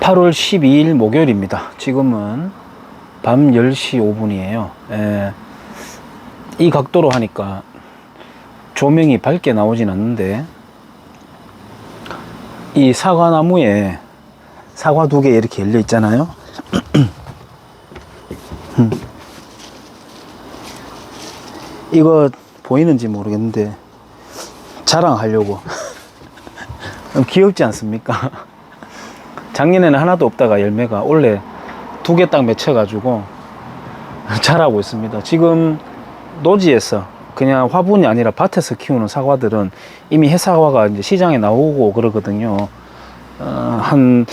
8월 12일 목요일입니다. 지금은 밤 10시 5분이에요. 이 각도로 하니까 조명이 밝게 나오진 않는데, 이 사과나무에 사과 두 개 이렇게 열려 있잖아요. 이거 보이는지 모르겠는데 자랑하려고. 귀엽지 않습니까? 작년에는 하나도 없다가 열매가 올해 두 개 딱 맺혀가지고 자라고 있습니다. 지금 노지에서 그냥 화분이 아니라 밭에서 키우는 사과들은 이미 해사과가 이제 시장에 나오고 그러거든요. 한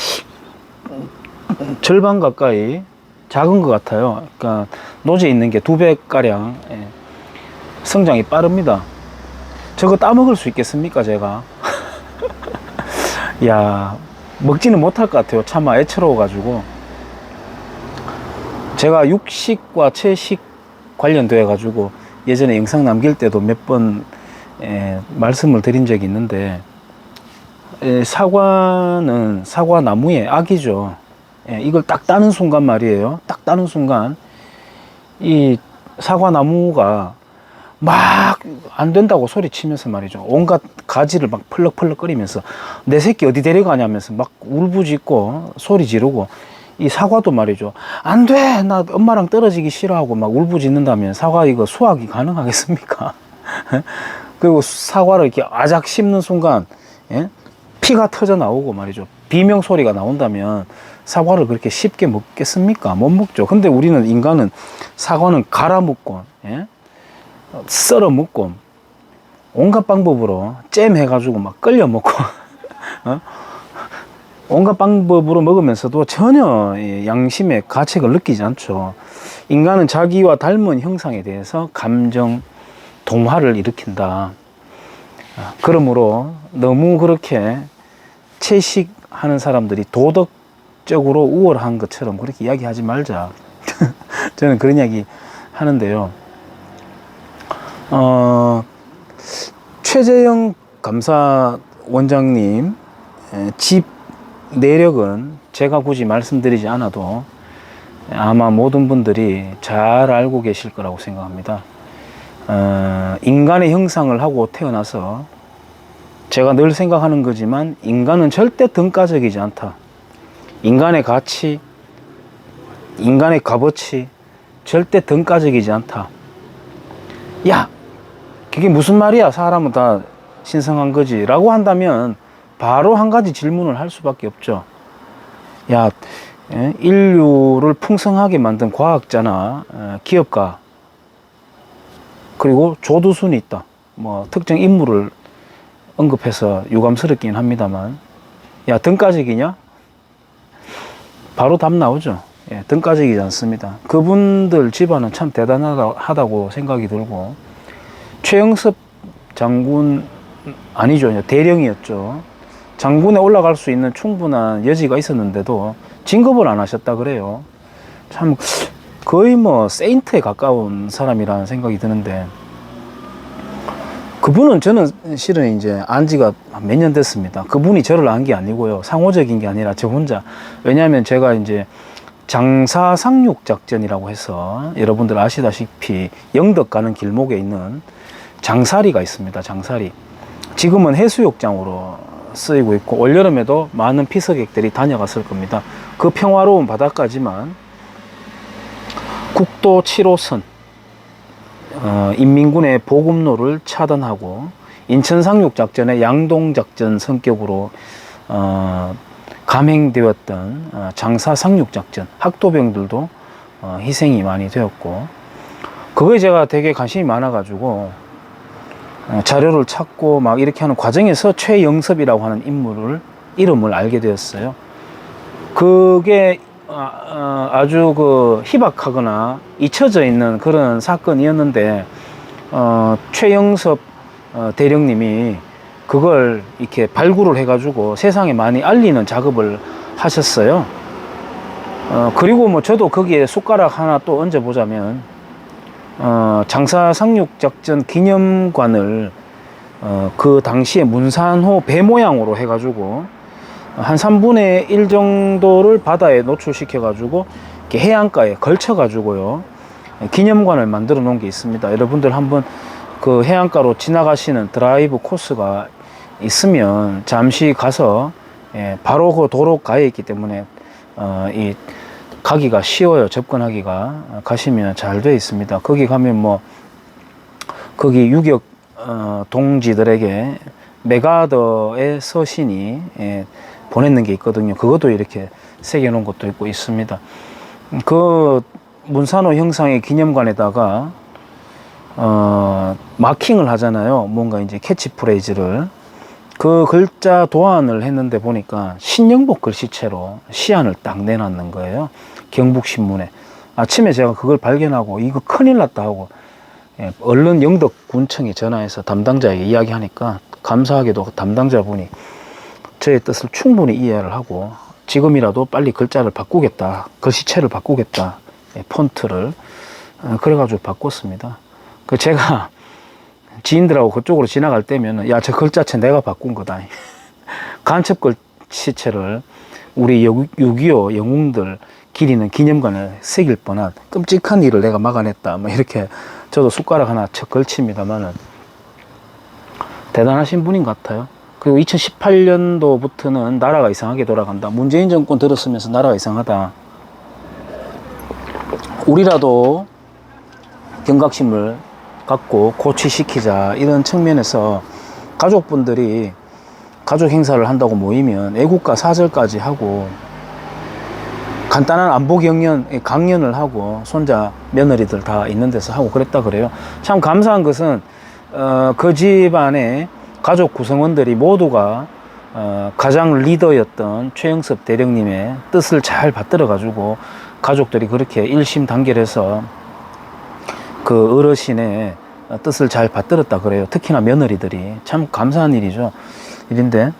절반 가까이 작은 것 같아요. 그러니까 노지에 있는 게 2배가량 성장이 빠릅니다. 저거 따먹을 수 있겠습니까, 제가? 야, 먹지는 못할 것 같아요. 차마 애처로워가지고. 제가 육식과 채식 관련돼 가지고 예전에 영상 남길 때도 몇 번 말씀을 드린 적이 있는데, 사과는 사과나무의 악이죠. 이걸 딱 따는 순간 말이에요. 딱 따는 순간 이 사과나무가 막 안 된다고 소리치면서 말이죠. 온갖 가지를 막 펄럭펄럭거리면서 내 새끼 어디 데려가냐면서 막 울부짖고 소리 지르고, 이 사과도 말이죠. 안 돼! 나 엄마랑 떨어지기 싫어하고 막 울부짖는다면 사과 이거 수확이 가능하겠습니까? 그리고 사과를 이렇게 아작 씹는 순간 피가 터져 나오고 말이죠. 비명 소리가 나온다면 사과를 그렇게 쉽게 먹겠습니까? 못 먹죠. 근데 우리는 인간은 사과는 갈아 먹고 썰어 먹고 온갖 방법으로 잼 해가지고 막 끓여 먹고 온갖 방법으로 먹으면서도 전혀 양심의 가책을 느끼지 않죠. 인간은 자기와 닮은 형상에 대해서 감정 동화를 일으킨다. 그러므로 너무 그렇게 채식하는 사람들이 도덕적으로 우월한 것처럼 그렇게 이야기하지 말자. 저는 그런 이야기 하는데요. 최재형 감사원장님 집 내력은 제가 굳이 말씀드리지 않아도 아마 모든 분들이 잘 알고 계실 거라고 생각합니다. 인간의 형상을 하고 태어나서 제가 늘 생각하는 거지만, 인간은 절대 등가적이지 않다. 인간의 가치, 인간의 값어치 절대 등가적이지 않다. 야, 그게 무슨 말이야? 사람은 다 신성한 거지 라고 한다면 바로 한 가지 질문을 할 수밖에 없죠. 야, 인류를 풍성하게 만든 과학자나 기업가, 그리고 조두순이 있다. 뭐 특정 인물을 언급해서 유감스럽긴 합니다만, 야, 등가적이냐? 바로 답 나오죠. 등가적이지 않습니다. 그분들 집안은 참 대단하다고 생각이 들고, 최영섭 장군 아니죠, 대령이었죠. 장군에 올라갈 수 있는 충분한 여지가 있었는데도 진급을 안 하셨다 그래요. 참 거의 뭐 세인트에 가까운 사람이라는 생각이 드는데, 그분은 저는 실은 이제 안 지가 몇 년 됐습니다. 그분이 저를 안 게 아니고요. 상호적인 게 아니라 저 혼자. 왜냐하면 제가 이제 장사 상륙 작전이라고 해서 여러분들 아시다시피 영덕 가는 길목에 있는 장사리가 있습니다. 장사리. 지금은 해수욕장으로 쓰이고 있고, 올여름에도 많은 피서객들이 다녀갔을 겁니다. 그 평화로운 바닷가지만 국도 7호선 인민군의 보급로를 차단하고 인천 상륙작전의 양동작전 성격으로 감행되었던 장사 상륙작전, 학도병들도 희생이 많이 되었고, 그거에 제가 되게 관심이 많아가지고 자료를 찾고 막 이렇게 하는 과정에서 최영섭이라고 하는 이름을 알게 되었어요. 그게 아주 그 희박하거나 잊혀져 있는 그런 사건이었는데, 최영섭 대령님이 그걸 이렇게 발굴을 해가지고 세상에 많이 알리는 작업을 하셨어요. 그리고 뭐 저도 거기에 숟가락 하나 또 얹어보자면, 장사 상륙작전 기념관을 그 당시에 문산호 배 모양으로 해가지고 한 3분의 1 정도를 바다에 노출시켜 가지고 이렇게 해안가에 걸쳐 가지고요 기념관을 만들어 놓은 게 있습니다. 여러분들 한번 그 해안가로 지나가시는 드라이브 코스가 있으면 잠시 가서 바로 그 도로가에 있기 때문에 이 가기가 쉬워요. 접근하기가. 가시면 잘 되어 있습니다. 거기 가면 뭐 거기 유격 동지들에게 메가더의 서신이 보냈는 게 있거든요. 그것도 이렇게 새겨 놓은 것도 있고 있습니다. 그 문산호 형상의 기념관에다가 마킹을 하잖아요. 뭔가 이제 캐치프레이즈를 그 글자 도안을 했는데 보니까 신영복 글씨체로 시안을 딱 내놨는 거예요. 경북신문에. 아침에 제가 그걸 발견하고 이거 큰일 났다 하고 얼른 영덕군청에 전화해서 담당자에게 이야기하니까 감사하게도 담당자분이 저의 뜻을 충분히 이해를 하고 지금이라도 빨리 글자를 바꾸겠다. 글씨체를 바꾸겠다. 폰트를. 그래가지고 바꿨습니다. 그 제가 지인들하고 그쪽으로 지나갈 때면은 야, 저 글자체 내가 바꾼 거다. 간첩 글씨체를 우리 6.25 영웅들 기리는 기념관을 새길 뻔한 끔찍한 일을 내가 막아냈다. 뭐 이렇게 저도 숟가락 하나 척 걸칩니다만은 대단하신 분인 것 같아요. 그리고 2018년도부터는 나라가 이상하게 돌아간다. 문재인 정권 들었으면서 나라가 이상하다. 우리라도 경각심을 갖고 고취시키자. 이런 측면에서 가족분들이 가족 행사를 한다고 모이면 애국가 사절까지 하고 간단한 안보 강연을 하고 손자 며느리들 다 있는 데서 하고 그랬다 그래요. 참 감사한 것은 그 집안의 가족 구성원들이 모두가 가장 리더였던 최영섭 대령님의 뜻을 잘 받들어 가지고 가족들이 그렇게 일심단결해서 그 어르신의 뜻을 잘 받들었다 그래요. 특히나 며느리들이. 참 감사한 일이죠. 일인데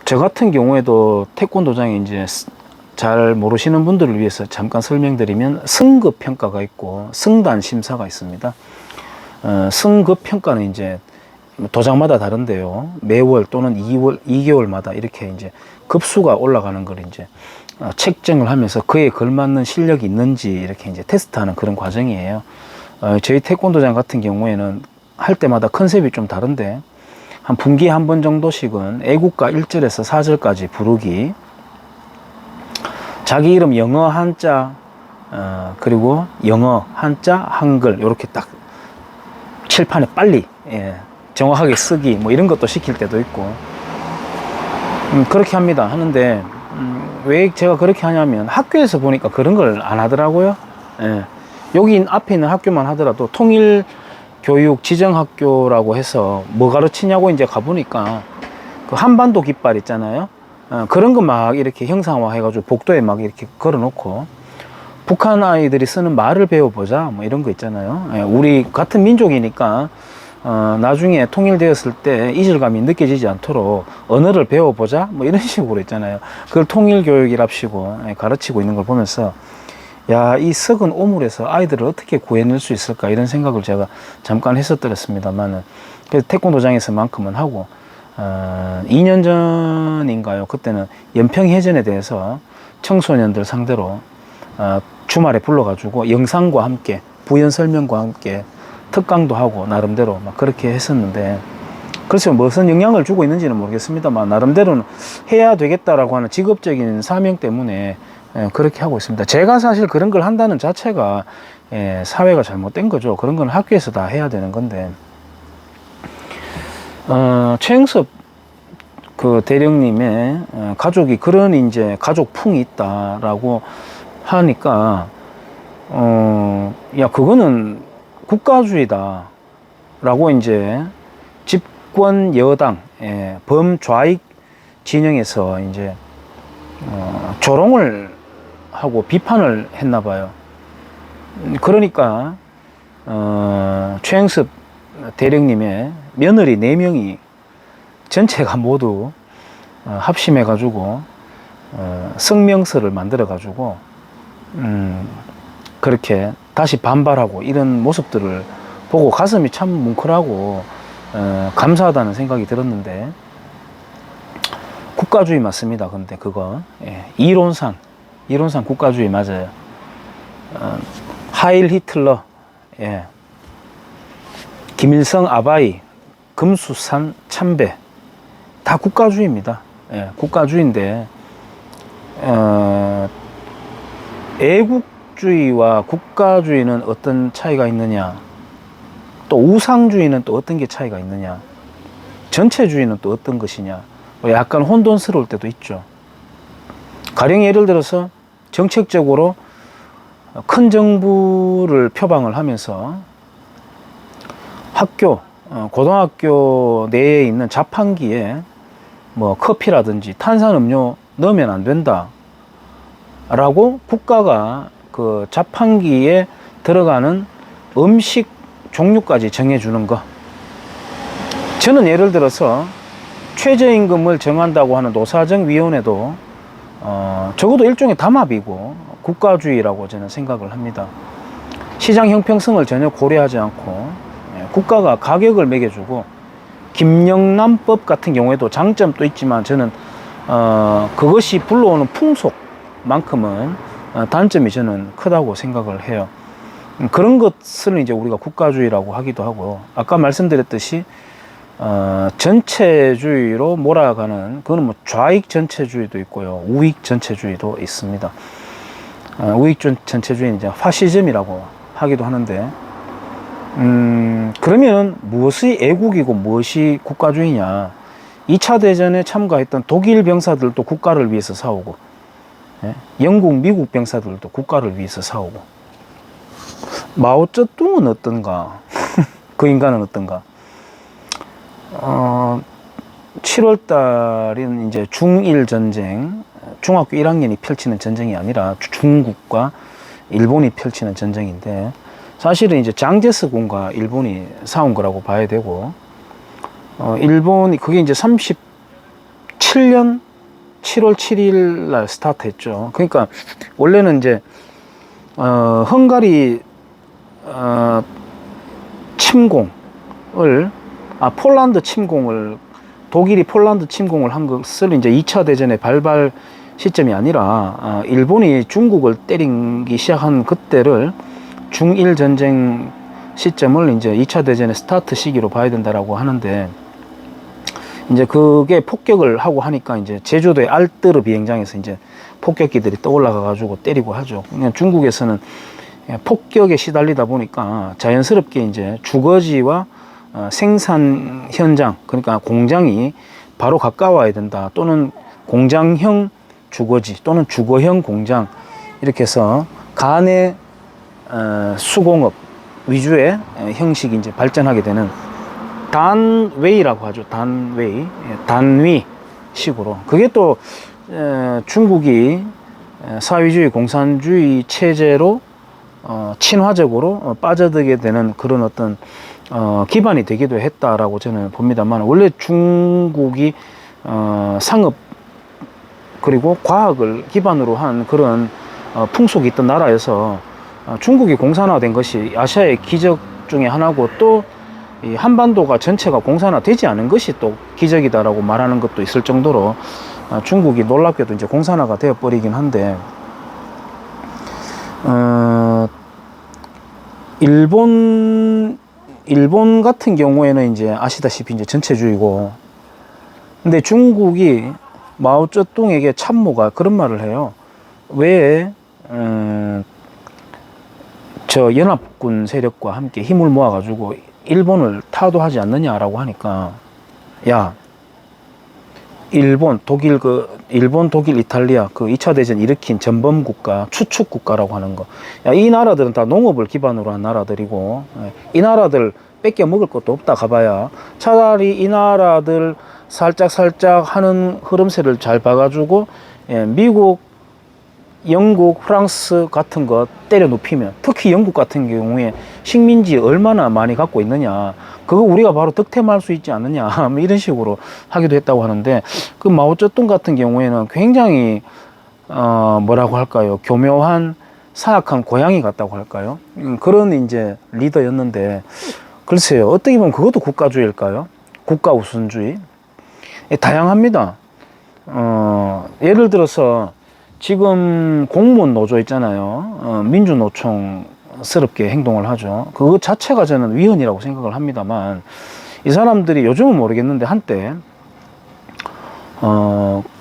저 같은 경우에도 태권도장에 이제 잘 모르시는 분들을 위해서 잠깐 설명드리면 승급 평가가 있고 승단 심사가 있습니다. 승급 평가는 이제 도장마다 다른데요. 매월 또는 2개월마다 이렇게 이제 급수가 올라가는 걸 이제 책정을 하면서 그에 걸맞는 실력이 있는지 이렇게 이제 테스트하는 그런 과정이에요. 저희 태권도장 같은 경우에는 할 때마다 컨셉이 좀 다른데 한 분기에 한 번 정도씩은 애국가 1절에서 4절까지 부르기, 자기 이름 영어 한자 그리고 영어 한자 한글 이렇게 딱 칠판에 빨리 정확하게 쓰기 뭐 이런 것도 시킬 때도 있고 그렇게 합니다. 하는데 왜 제가 그렇게 하냐면 학교에서 보니까 그런 걸 안 하더라고요. 여기 앞에 있는 학교만 하더라도 통일교육 지정학교라고 해서 뭐 가르치냐고 이제 가보니까 그 한반도 깃발 있잖아요. 그런 거 막 이렇게 형상화 해가지고 복도에 막 이렇게 걸어놓고 북한 아이들이 쓰는 말을 배워보자 뭐 이런 거 있잖아요. 우리 같은 민족이니까 나중에 통일되었을 때 이질감이 느껴지지 않도록 언어를 배워보자 뭐 이런 식으로 있잖아요. 그걸 통일교육이랍시고 가르치고 있는 걸 보면서 야, 이 썩은 오물에서 아이들을 어떻게 구해낼 수 있을까 이런 생각을 제가 잠깐 했었더랬습니다만은 그래서 태권도장에서만큼은 하고 2년 전인가요? 그때는 연평해전에 대해서 청소년들 상대로 주말에 불러가지고 영상과 함께 부연 설명과 함께 특강도 하고 나름대로 막 그렇게 했었는데 글쎄요 무슨 영향을 주고 있는지는 모르겠습니다만 나름대로는 해야 되겠다라고 하는 직업적인 사명 때문에 그렇게 하고 있습니다. 제가 사실 그런 걸 한다는 자체가 사회가 잘못된 거죠. 그런 건 학교에서 다 해야 되는 건데 최영섭 그 대령님의 가족이 그런 이제 가족풍이 있다라고 하니까 야 그거는 국가주의다 라고 이제 집권 여당 범좌익 진영에서 이제 조롱을 하고 비판을 했나 봐요. 그러니까 최영섭 대령님의 며느리 4명이 전체가 모두 합심해 가지고 성명서를 만들어 가지고 그렇게 다시 반발하고 이런 모습들을 보고 가슴이 참 뭉클하고 감사하다는 생각이 들었는데 국가주의 맞습니다. 근데 그거 이론상 국가주의 맞아요. 하일 히틀러, 김일성 아바이, 금수산 참배 다 국가주의입니다. 국가주의인데 애국주의와 국가주의는 어떤 차이가 있느냐, 또 우상주의는 또 어떤 게 차이가 있느냐, 전체주의는 또 어떤 것이냐, 약간 혼돈스러울 때도 있죠. 가령 예를 들어서 정책적으로 큰 정부를 표방을 하면서 학교, 고등학교 내에 있는 자판기에 뭐 커피라든지 탄산음료 넣으면 안 된다 라고 국가가 그 자판기에 들어가는 음식 종류까지 정해주는 거. 저는 예를 들어서 최저임금을 정한다고 하는 노사정위원회도 적어도 일종의 담합이고 국가주의라고 저는 생각을 합니다. 시장 형평성을 전혀 고려하지 않고 국가가 가격을 매겨주고, 김영란법 같은 경우에도 장점도 있지만 저는 그것이 불러오는 풍속만큼은 단점이 저는 크다고 생각을 해요. 그런 것을 이제 우리가 국가주의라고 하기도 하고, 아까 말씀드렸듯이 전체주의로 몰아가는, 그거는 뭐 좌익 전체주의도 있고요, 우익 전체주의도 있습니다. 우익 전체주의는 이제 파시즘이라고 하기도 하는데, 그러면 무엇이 애국이고 무엇이 국가주의냐? 2차 대전에 참가했던 독일 병사들도 국가를 위해서 싸우고, 영국, 미국 병사들도 국가를 위해서 싸우고, 마오쩌둥은 어떤가? 그 인간은 어떤가? 7월 달인 이제 중일 전쟁, 중학교 1학년이 펼치는 전쟁이 아니라 중국과 일본이 펼치는 전쟁인데, 사실은 이제 장제스 군과 일본이 싸운 거라고 봐야 되고, 일본이 그게 이제 37년 7월 7일 날 스타트 했죠. 그러니까 원래는 이제 헝가리 침공을, 폴란드 침공을, 독일이 폴란드 침공을 한 것을 이제 2차 대전의 발발 시점이 아니라 일본이 중국을 때리기 시작한 그때를 중일 전쟁 시점을 이제 2차 대전의 스타트 시기로 봐야 된다라고 하는데, 이제 그게 폭격을 하고 하니까 이제 제주도의 알뜨르 비행장에서 이제 폭격기들이 떠올라가 가지고 때리고 하죠. 그냥 중국에서는 폭격에 시달리다 보니까 자연스럽게 이제 주거지와 생산 현장, 그러니까 공장이 바로 가까워야 된다, 또는 공장형 주거지 또는 주거형 공장, 이렇게 해서 간의 수공업 위주의 형식이 이제 발전하게 되는 단웨이라고 하죠. 단웨이, 단위식으로. 그게 또 중국이 사회주의 공산주의 체제로 친화적으로 빠져들게 되는 그런 어떤 기반이 되기도 했다라고 저는 봅니다만, 원래 중국이 상업 그리고 과학을 기반으로 한 그런 풍속이 있던 나라여서 중국이 공산화된 것이 아시아의 기적 중에 하나고, 또 이 한반도가 전체가 공산화되지 않은 것이 또 기적이다라고 말하는 것도 있을 정도로 중국이 놀랍게도 이제 공산화가 되어 버리긴 한데, 일본 같은 경우에는 이제 아시다시피 이제 전체주의고, 근데 중국이 마오쩌둥에게 참모가 그런 말을 해요. 왜 저 연합군 세력과 함께 힘을 모아가지고 일본을 타도하지 않느냐라고 하니까, 야, 일본, 독일, 이탈리아, 그 2차 대전 일으킨 전범국가, 추축국가라고 하는 거. 야, 이 나라들은 다 농업을 기반으로 한 나라들이고, 이 나라들 뺏겨 먹을 것도 없다 가봐야 차라리 이 나라들 살짝 하는 흐름세를 잘 봐가지고, 미국, 영국, 프랑스 같은 거 때려 눕히면, 특히 영국 같은 경우에 식민지 얼마나 많이 갖고 있느냐, 그거 우리가 바로 득템할 수 있지 않느냐, 뭐 이런 식으로 하기도 했다고 하는데, 그 마오쩌둥 같은 경우에는 굉장히 뭐라고 할까요, 교묘한 사악한 고양이 같다고 할까요, 그런 이제 리더였는데, 글쎄요, 어떻게 보면 그것도 국가주의일까요? 국가 우선주의? 다양합니다. 예를 들어서 지금 공무원 노조 있잖아요. 민주노총스럽게 행동을 하죠. 그거 자체가 저는 위헌이라고 생각을 합니다만, 이 사람들이 요즘은 모르겠는데 한때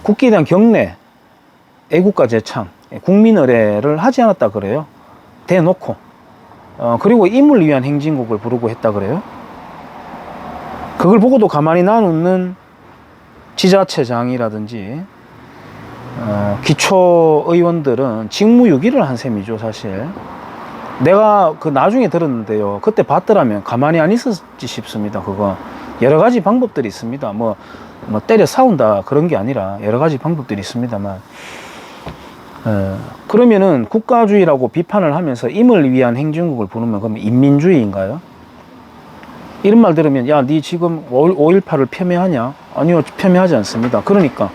국기에 대한 경례, 애국가 제창, 국민의례를 하지 않았다 그래요. 대놓고. 그리고 임을 위한 행진곡을 부르고 했다 그래요. 그걸 보고도 가만히 놔놓는 지자체장이라든지 기초의원들은 직무유기를 한 셈이죠, 사실. 내가 그 나중에 들었는데요. 그때 봤더라면 가만히 안 있었지 싶습니다. 그거 여러 가지 방법들이 있습니다. 뭐 때려 싸운다 그런 게 아니라 여러 가지 방법들이 있습니다만, 그러면은 국가주의라고 비판을 하면서 임을 위한 행진곡을 부르면 그러면 인민주의인가요? 이런 말 들으면 야, 니 지금 5.18을 폄훼하냐? 아니요, 폄훼하지 않습니다. 그러니까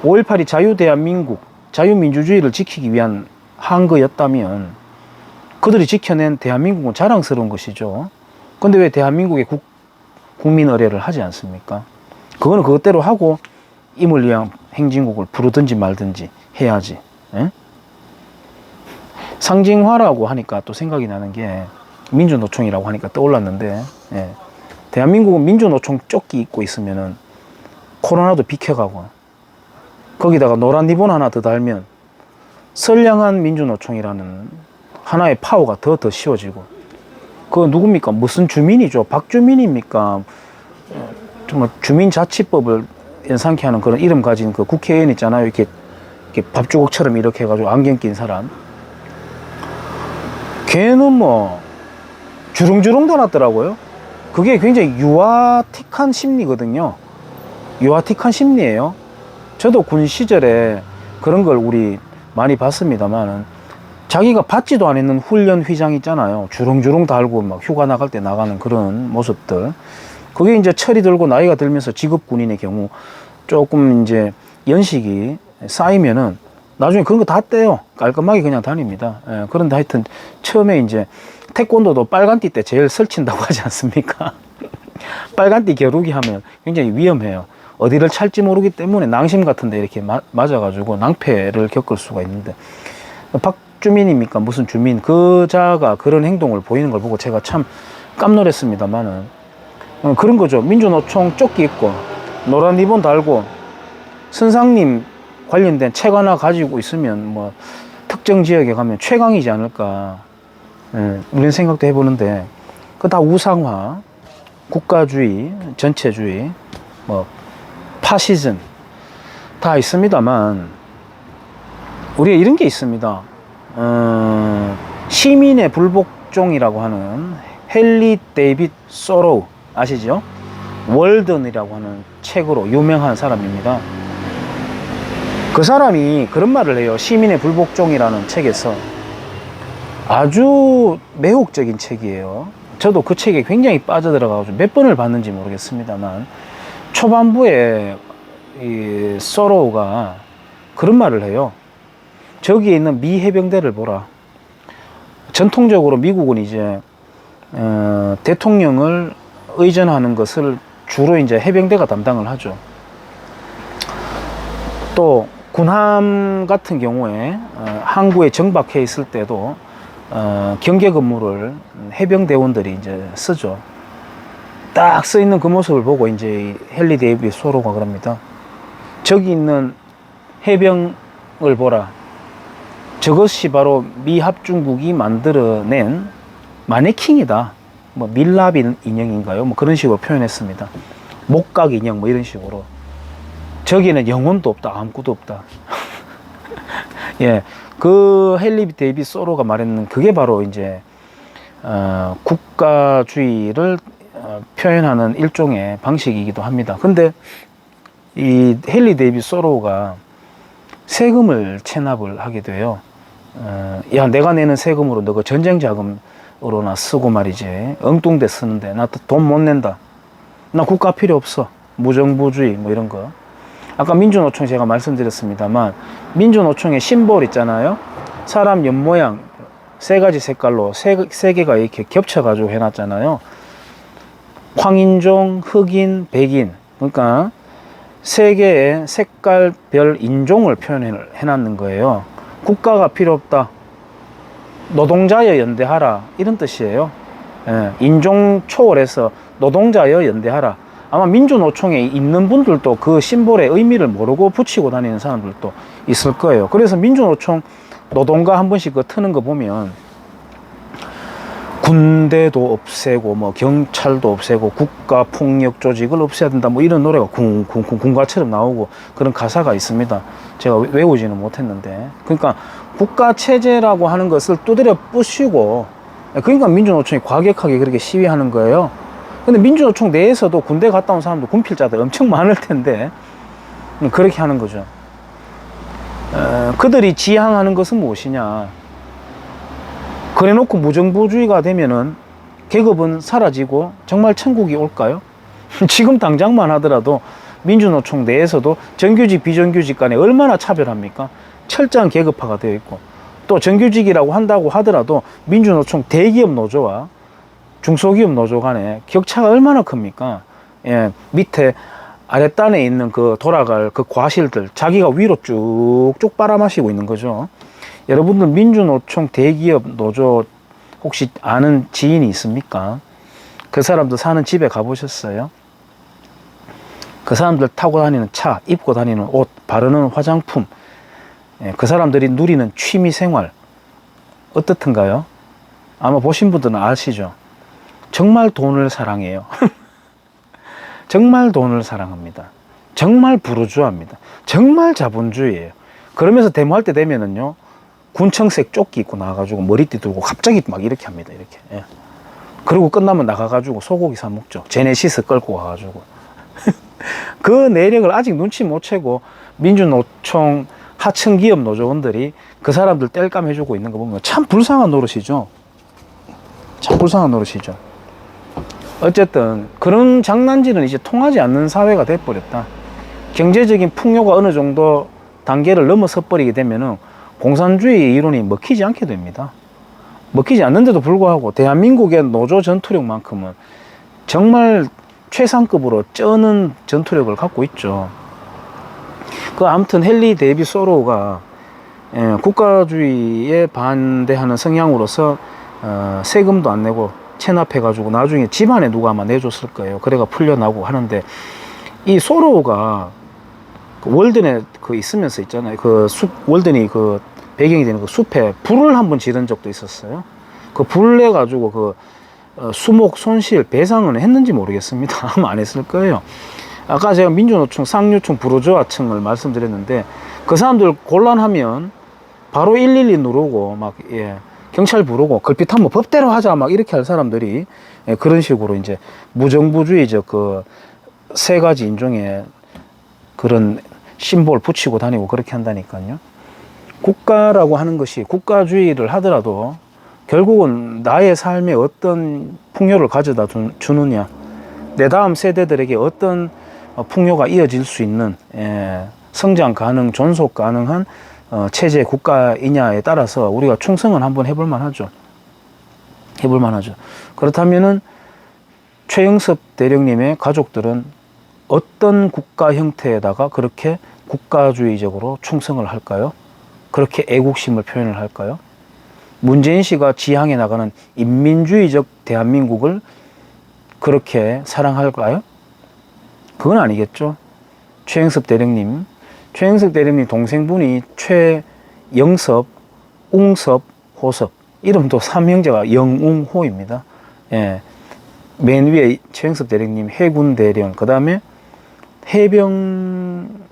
5.18이 자유대한민국, 자유민주주의를 지키기 위한 항거였다면 그들이 지켜낸 대한민국은 자랑스러운 것이죠. 근데 왜 대한민국의 국민의례를 하지 않습니까? 그거는 그것대로 하고 임을 위한 행진곡을 부르든지 말든지 해야지. 에? 상징화라고 하니까 또 생각이 나는 게 민주노총이라고 하니까 떠올랐는데, 예. 대한민국은 민주노총 조끼 입고 있으면은 코로나도 비켜가고, 거기다가 노란 리본 하나 더 달면 선량한 민주노총이라는 하나의 파워가 더 씌워지고. 그거 누굽니까? 무슨 주민이죠? 박주민입니까? 정말 주민자치법을 연상케 하는 그런 이름 가진 그 국회의원 있잖아요. 이렇게 밥주걱처럼 이렇게 해가지고 안경 낀 사람. 걔는 뭐 주렁주렁 달았더라고요. 그게 굉장히 유아틱한 심리거든요. 유아틱한 심리예요. 저도 군 시절에 그런 걸 우리 많이 봤습니다만, 자기가 받지도 않는 훈련 휘장 있잖아요. 주렁주렁 달고 막 휴가 나갈 때 나가는 그런 모습들. 그게 이제 철이 들고 나이가 들면서 직업 군인의 경우 조금 이제 연식이 쌓이면은 나중에 그런 거 다 떼요. 깔끔하게 그냥 다닙니다. 예, 그런데 하여튼 처음에 이제 태권도도 빨간띠 때 제일 설친다고 하지 않습니까? 빨간띠 겨루기 하면 굉장히 위험해요. 어디를 찰지 모르기 때문에 낭심 같은데 이렇게 맞아가지고 낭패를 겪을 수가 있는데, 박주민입니까? 무슨 주민? 그 자가 그런 행동을 보이는 걸 보고 제가 참 깜놀했습니다만은, 그런 거죠. 민주노총 조끼 입고 노란 리본 달고 선상님 관련된 책 하나 가지고 있으면 뭐 특정 지역에 가면 최강이지 않을까, 이런 생각도 해보는데, 그 다 우상화, 국가주의, 전체주의, 뭐 파시즘 다 있습니다만, 우리가 이런 게 있습니다. 시민의 불복종이라고 하는 헨리 데이빗 소로우 아시죠? 월든이라고 하는 책으로 유명한 사람입니다. 그 사람이 그런 말을 해요. 시민의 불복종이라는 책에서. 아주 매혹적인 책이에요. 저도 그 책에 굉장히 빠져들어가지고 몇 번을 봤는지 모르겠습니다만, 초반부에 이 소로우가 그런 말을 해요. 저기에 있는 미 해병대를 보라. 전통적으로 미국은 이제 대통령을 의전하는 것을 주로 이제 해병대가 담당을 하죠. 또 군함 같은 경우에 항구에 정박해 있을 때도 경계 근무를 해병대원들이 이제 쓰죠. 딱 써 있는 그 모습을 보고 이제 헨리 데이빗 소로가 그럽니다. 저기 있는 해병을 보라. 저것이 바로 미 합중국이 만들어낸 마네킹이다. 뭐 밀랍 인형인가요? 뭐 그런 식으로 표현했습니다. 목각 인형 뭐 이런 식으로. 저기는 영혼도 없다, 아무것도 없다. 예, 그 헨리 데이빗 소로가 말했는 그게 바로 이제 국가주의를 표현하는 일종의 방식이기도 합니다. 근데 이 헨리 데이빗 소로가 세금을 체납을 하게 돼요. 야, 내가 내는 세금으로 너가 전쟁 자금으로나 쓰고 말이지. 엉뚱데 쓰는데 나 돈 못 낸다. 나 국가 필요 없어. 무정부주의 뭐 이런 거. 아까 민주노총 제가 말씀드렸습니다만, 민주노총의 심볼 있잖아요. 사람 옆모양 세 가지 색깔로 세 개가 이렇게 겹쳐가지고 해놨잖아요. 황인종, 흑인, 백인. 그러니까 세 개의 색깔별 인종을 표현해놨는 거예요. 국가가 필요 없다. 노동자여 연대하라. 이런 뜻이에요. 예, 인종 초월해서 노동자여 연대하라. 아마 민주노총에 있는 분들도 그 심볼의 의미를 모르고 붙이고 다니는 사람들도 있을 거예요. 그래서 민주노총 노동가 한 번씩 트는 거 보면 군대도 없애고 뭐 경찰도 없애고 국가폭력조직을 없애야 된다 뭐 이런 노래가 군가처럼 나오고 그런 가사가 있습니다. 제가 외우지는 못했는데, 그러니까 국가체제라고 하는 것을 두드려 부시고, 그러니까 민주노총이 과격하게 그렇게 시위하는 거예요. 근데 민주노총 내에서도 군대 갔다 온 사람도 군필자들 엄청 많을 텐데 그렇게 하는 거죠. 그들이 지향하는 것은 무엇이냐. 그래놓고 무정부주의가 되면은 계급은 사라지고 정말 천국이 올까요? 지금 당장만 하더라도 민주노총 내에서도 정규직 비정규직 간에 얼마나 차별합니까? 철저한 계급화가 되어 있고, 또 정규직이라고 한다고 하더라도 민주노총 대기업 노조와 중소기업 노조 간에 격차가 얼마나 큽니까? 예, 밑에 아랫단에 있는 그 돌아갈 그 과실들 자기가 위로 쭉쭉 빨아마시고 있는 거죠. 여러분들 민주노총 대기업 노조 혹시 아는 지인이 있습니까? 그 사람들 사는 집에 가보셨어요? 그 사람들 타고 다니는 차, 입고 다니는 옷, 바르는 화장품, 그 사람들이 누리는 취미 생활 어떻든가요? 아마 보신 분들은 아시죠? 정말 돈을 사랑해요. 정말 돈을 사랑합니다. 정말 부르주아입니다. 정말 자본주의예요. 그러면서 데모할 때 되면은요, 군청색 조끼 입고 나가가지고 머리띠 들고 갑자기 막 이렇게 합니다. 이렇게. 예. 그리고 끝나면 나가가지고 소고기 사 먹죠. 제네시스 끌고 가가지고. 그 내력을 아직 눈치 못 채고 민주노총 하층 기업 노조원들이 그 사람들 땔감 해주고 있는 거 보면 참 불쌍한 노릇이죠. 참 불쌍한 노릇이죠. 어쨌든 그런 장난질은 이제 통하지 않는 사회가 돼버렸다. 경제적인 풍요가 어느 정도 단계를 넘어서 버리게 되면은 공산주의 이론이 먹히지 않게 됩니다. 먹히지 않는데도 불구하고 대한민국의 노조 전투력만큼은 정말 최상급으로 쩌는 전투력을 갖고 있죠. 아무튼 헨리 데이비 소로우가 국가주의에 반대하는 성향으로서 세금도 안 내고 체납해가지고 나중에 집안에 누가 아마 내줬을 거예요. 그래가 풀려나고 하는데, 이 소로우가 월든에 있으면서 있잖아요. 월든이 배경이 되는 그 숲에 불을 한번 지른 적도 있었어요. 불 내가지고 수목 손실 배상은 했는지 모르겠습니다. 아마 안 했을 거예요. 아까 제가 민주노총, 쌍유총, 부르주아층을 말씀드렸는데, 그 사람들 곤란하면 바로 112 누르고 경찰 부르고 걸핏하면 법대로 하자 이렇게 할 사람들이 그런 식으로 이제 무정부주의적 세 가지 인종의 그런 심볼 붙이고 다니고 그렇게 한다니까요. 국가라고 하는 것이 국가주의를 하더라도 결국은 나의 삶에 어떤 풍요를 가져다 주느냐, 내 다음 세대들에게 어떤 풍요가 이어질 수 있는 성장 가능, 존속 가능한 체제 국가이냐에 따라서 우리가 충성을 한번 해볼 만하죠. 해볼 만하죠. 그렇다면은 최영섭 대령님의 가족들은 어떤 국가 형태에다가 그렇게 국가주의적으로 충성을 할까요? 그렇게 애국심을 표현을 할까요? 문재인 씨가 지향해 나가는 인민주의적 대한민국을 그렇게 사랑할까요? 그건 아니겠죠. 최영섭 대령님 동생분이 최영섭, 웅섭, 호섭, 이름도 삼형제가 영웅호입니다. 예. 맨 위에 최영섭 대령님 해군 대령, 그 다음에 해병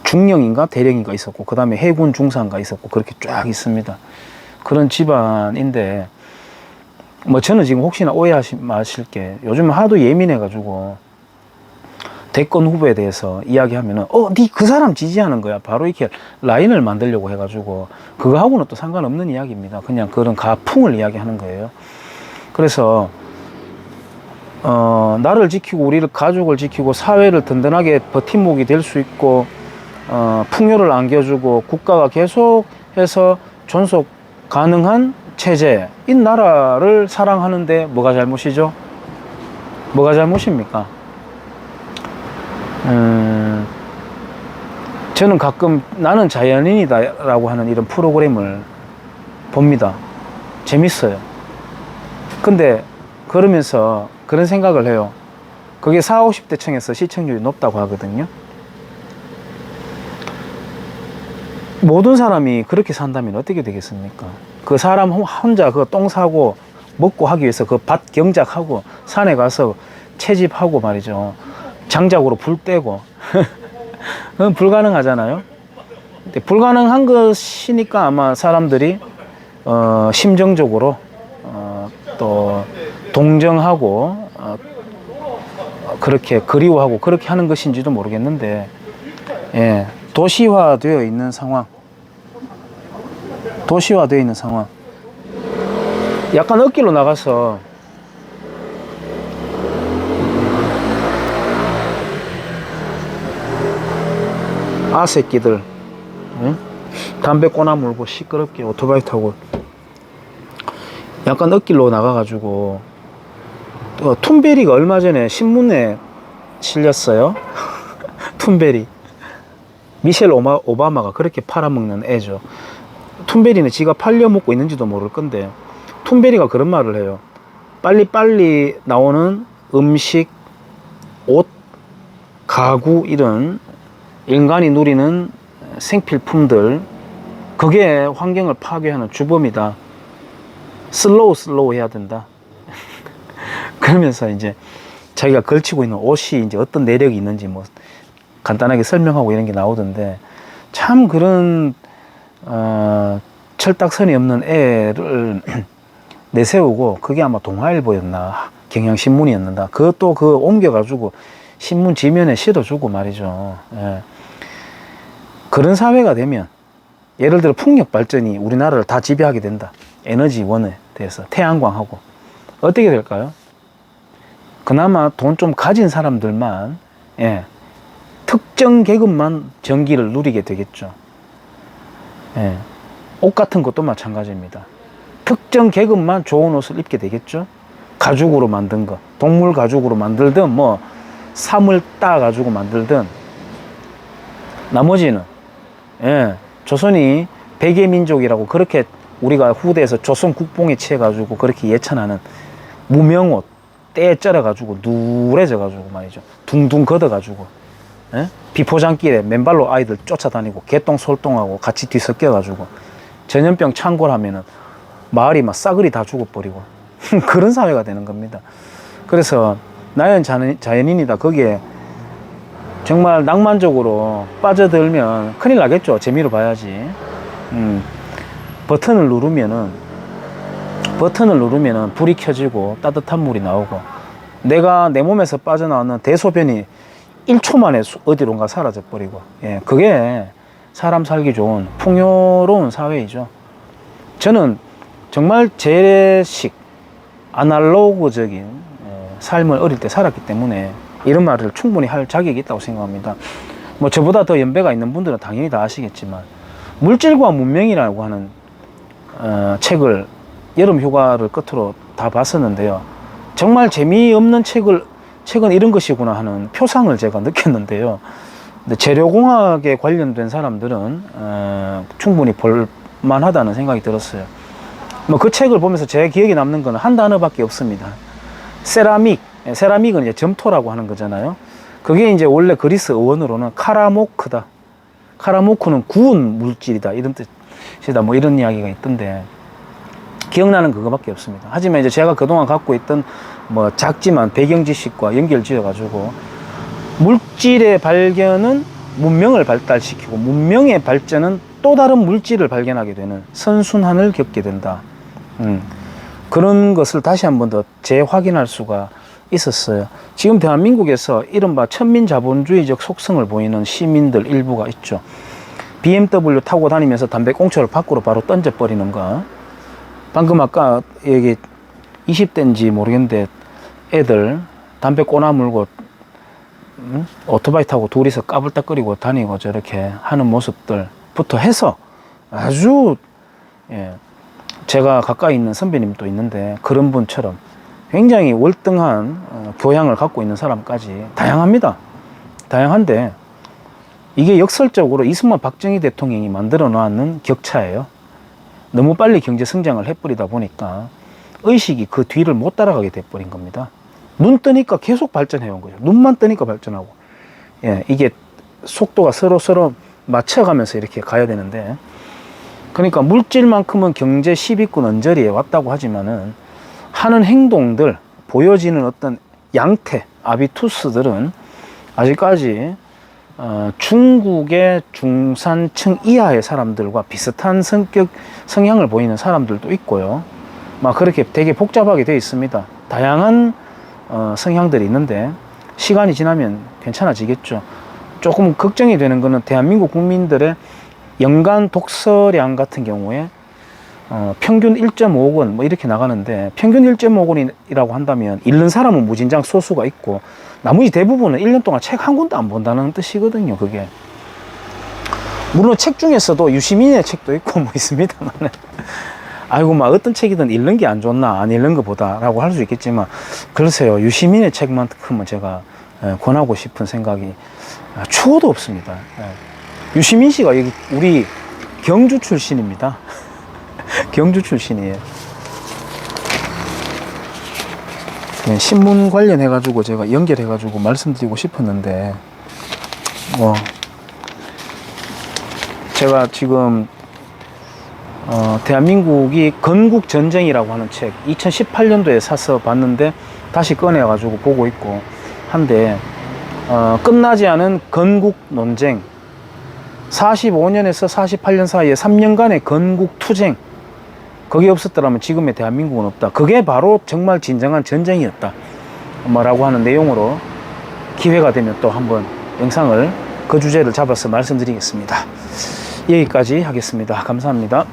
중령인가 대령인가 있었고, 그 다음에 해군 중상가 있었고, 그렇게 쫙 있습니다. 그런 집안인데, 저는 지금 혹시나 오해하지 마실 게, 요즘 하도 예민해가지고 대권 후보에 대해서 이야기하면은 니 그 사람 지지하는 거야, 바로 이렇게 라인을 만들려고 해가지고, 그거하고는 또 상관없는 이야기입니다. 그냥 그런 가풍을 이야기하는 거예요. 그래서 나를 지키고 우리를 가족을 지키고 사회를 든든하게 버팀목이 될 수 있고, 풍요를 안겨주고 국가가 계속해서 존속 가능한 체제, 이 나라를 사랑하는데 뭐가 잘못이죠? 뭐가 잘못입니까? 저는 가끔 나는 자연인이다라고 하는 이런 프로그램을 봅니다. 재밌어요. 근데 그러면서 그런 생각을 해요. 그게 40, 50대 층에서 시청률이 높다고 하거든요. 모든 사람이 그렇게 산다면 어떻게 되겠습니까? 그 사람 혼자 그 똥 사고 먹고 하기 위해서 그 밭 경작하고 산에 가서 채집하고 말이죠. 장작으로 불 떼고 그건 불가능하잖아요. 근데 불가능한 것이니까 아마 사람들이 심정적으로 또 동정하고 그렇게 그리워하고 그렇게 하는 것인지도 모르겠는데, 예, 도시화되어 있는 상황, 도시화되어 있는 상황. 약간 엇길로 나가서 새끼들, 응? 담배 꼬나 물고 시끄럽게 오토바이 타고 약간 엇길로 나가가지고 툰베리가 얼마 전에 신문에 실렸어요. 툰베리. 미셸 오바마가 그렇게 팔아먹는 애죠. 툰베리는 지가 팔려먹고 있는지도 모를 건데, 툰베리가 그런 말을 해요. 빨리빨리 나오는 음식, 옷, 가구 이런 인간이 누리는 생필품들, 그게 환경을 파괴하는 주범이다. 슬로우 해야 된다. 그러면서 이제 자기가 걸치고 있는 옷이 이제 어떤 내력이 있는지 뭐 간단하게 설명하고 이런 게 나오던데, 참 그런 철딱선이 없는 애를 내세우고, 그게 아마 동아일보였나 경향신문이었는가, 그것도 그 옮겨가지고 신문 지면에 실어주고 말이죠. 예. 그런 사회가 되면, 예를 들어 풍력 발전이 우리나라를 다 지배하게 된다. 에너지원에 대해서 태양광하고 어떻게 될까요? 그나마 돈 좀 가진 사람들만, 예, 특정 계급만 전기를 누리게 되겠죠. 예, 옷 같은 것도 마찬가지입니다. 특정 계급만 좋은 옷을 입게 되겠죠. 가죽으로 만든 거, 동물 가죽으로 만들든 뭐 삼을 따 가지고 만들든, 나머지는, 예, 조선이 백예민족이라고 그렇게 우리가 후대에서 조선 국뽕에 취해 가지고 그렇게 예찬하는 무명옷, 때에 쩔어 가지고 누래져 가지고 말이죠, 둥둥 걷어 가지고, 예? 비포장길에 맨발로 아이들 쫓아다니고 개똥 솔똥하고 같이 뒤섞여 가지고 전염병 창궐하면은 마을이 막 싸그리 다 죽어버리고 그런 사회가 되는 겁니다. 그래서 나는 자연인이다, 거기에 정말 낭만적으로 빠져들면 큰일 나겠죠. 재미로 봐야지. 버튼을 누르면은 불이 켜지고 따뜻한 물이 나오고, 내가 내 몸에서 빠져나오는 대소변이 1초 만에 어디론가 사라져 버리고, 예, 그게 사람 살기 좋은 풍요로운 사회이죠. 저는 정말 재래식 아날로그적인 삶을 어릴 때 살았기 때문에 이런 말을 충분히 할 자격이 있다고 생각합니다. 뭐 저보다 더 연배가 있는 분들은 당연히 다 아시겠지만, 물질과 문명이라고 하는 책을 여름 휴가를 끝으로 다 봤었는데요. 정말 재미없는 책은 이런 것이구나 하는 표상을 제가 느꼈는데요. 근데 재료공학에 관련된 사람들은 충분히 볼만하다는 생각이 들었어요. 뭐 그 책을 보면서 제 기억에 남는 건 한 단어밖에 없습니다. 세라믹은 이제 점토라고 하는 거잖아요. 그게 이제 원래 그리스 어원으로는 카라모크다. 카라모크는 구운 물질이다, 이런 뜻이다, 뭐 이런 이야기가 있던데, 기억나는 그거밖에 없습니다. 하지만 이제 제가 그동안 갖고 있던 뭐 작지만 배경 지식과 연결 지어 가지고, 물질의 발견은 문명을 발달시키고 문명의 발전은 또 다른 물질을 발견하게 되는 선순환을 겪게 된다. 그런 것을 다시 한 번 더 재확인할 수가 있었어요. 지금 대한민국에서 이른바 천민자본주의적 속성을 보이는 시민들 일부가 있죠. BMW 타고 다니면서 담배 꽁초를 밖으로 바로 던져버리는 거. 방금 아까 여기 20대인지 모르겠는데 애들 담배 꼬나 물고 오토바이 타고 둘이서 까불딱거리고 다니고 저렇게 하는 모습들부터 해서 아주, 예, 제가 가까이 있는 선배님도 있는데 그런 분처럼 굉장히 월등한 교양을 갖고 있는 사람까지 다양합니다. 다양한데 이게 역설적으로 이승만 박정희 대통령이 만들어 놓은 격차예요. 너무 빨리 경제 성장을 해버리다 보니까 의식이 그 뒤를 못 따라가게 돼버린 겁니다. 눈 뜨니까 계속 발전해 온 거죠. 눈만 뜨니까 발전하고. 예, 이게 속도가 서로 맞춰가면서 이렇게 가야 되는데, 그러니까 물질만큼은 경제 10위권 언저리에 왔다고 하지만은 하는 행동들, 보여지는 어떤 양태, 아비투스들은 아직까지 중국의 중산층 이하의 사람들과 비슷한 성향을 보이는 사람들도 있고요. 막 그렇게 되게 복잡하게 되어 있습니다. 다양한 성향들이 있는데 시간이 지나면 괜찮아지겠죠. 조금 걱정이 되는 거는 대한민국 국민들의 연간 독서량 같은 경우에 평균 1.5억 원 뭐 이렇게 나가는데, 평균 1.5억 원이라고 한다면 읽는 사람은 무진장 소수가 있고 나머지 대부분은 1년 동안 책 한 권도 안 본다는 뜻이거든요. 그게 물론 책 중에서도 유시민의 책도 있고 뭐 있습니다만 아이고 막 어떤 책이든 읽는 게 안 좋나 안 읽는 것보다 라고 할 수 있겠지만, 글쎄요, 유시민의 책만큼은 제가 권하고 싶은 생각이 추호도 없습니다. 유시민 씨가 여기 우리 경주 출신입니다. 경주 출신이에요. 신문 관련해가지고 제가 연결해가지고 말씀드리고 싶었는데, 제가 지금 대한민국이 건국전쟁이라고 하는 책 2018년도에 사서 봤는데 다시 꺼내가지고 보고 있고 한데, 끝나지 않은 건국 논쟁, 45년에서 48년 사이에 3년간의 건국 투쟁, 그게 없었더라면 지금의 대한민국은 없다. 그게 바로 정말 진정한 전쟁이었다. 뭐라고 하는 내용으로 기회가 되면 또 한번 영상을 그 주제를 잡아서 말씀드리겠습니다. 여기까지 하겠습니다. 감사합니다.